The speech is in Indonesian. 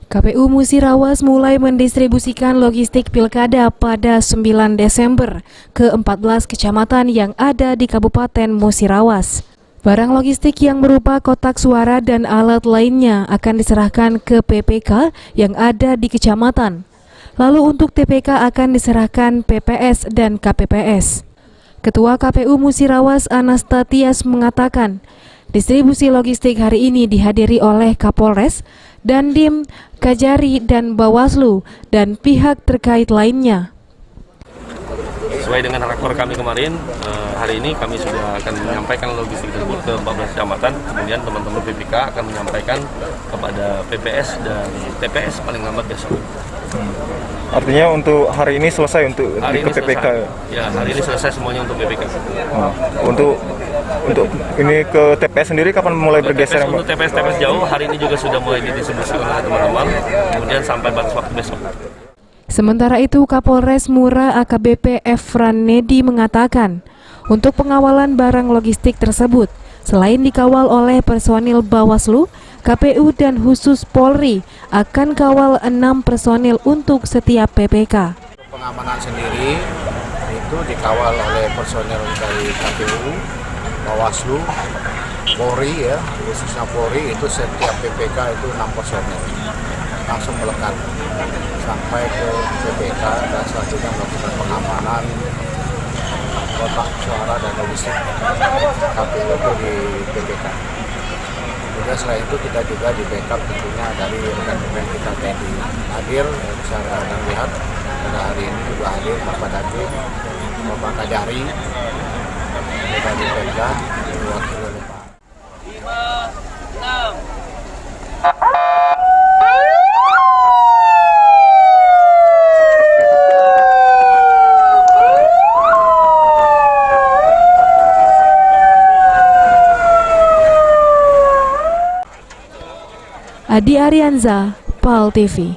KPU Musirawas mulai mendistribusikan logistik pilkada pada 9 Desember ke 14 kecamatan yang ada di Kabupaten Musirawas. Barang logistik yang berupa kotak suara dan alat lainnya akan diserahkan ke PPK yang ada di kecamatan. Lalu untuk TPK akan diserahkan PPS dan KPPS. Ketua KPU Musirawas Anastatias mengatakan, distribusi logistik hari ini dihadiri oleh Kapolres, Dandim, Kajari, dan Bawaslu, dan pihak terkait lainnya. Sesuai dengan rakor kami kemarin, hari ini kami sudah akan menyampaikan logistik tersebut ke 14 kecamatan, kemudian teman-teman PPK akan menyampaikan kepada PPS dan TPS paling lambat besok. Artinya untuk hari ini selesai untuk hari ke PPK? Selesai. Ya, hari ini selesai semuanya untuk PPK. Untuk ini ke TPS sendiri kapan mulai bergeser? Untuk TPS jauh, hari ini juga sudah mulai didistribusikan oleh teman-teman, kemudian sampai batas waktu besok. Sementara itu, Kapolres Mura AKBP Efran Nedi mengatakan, untuk pengawalan barang logistik tersebut, selain dikawal oleh personil Bawaslu, KPU dan khusus Polri akan kawal 6 personil untuk setiap PPK. Pengamanan sendiri itu dikawal oleh personil dari KPU, Bawaslu, Polri ya, khususnya Polri itu setiap PPK itu 6 personil langsung melekat sampai ke PPK dan selanjutnya melakukan pengamanan kotak suara dan logistik KPU itu di PPK. Kemudian selain itu kita juga di backup tentunya dari rekan-rekan kita TNI hadir, bisa rekan lihat pada hari ini juga hadir Bapak Dandim, Bapak Kajari, Bapak di Pemda, diwakili oleh Pak. 5, 6. Adi Arianza, PAL TV.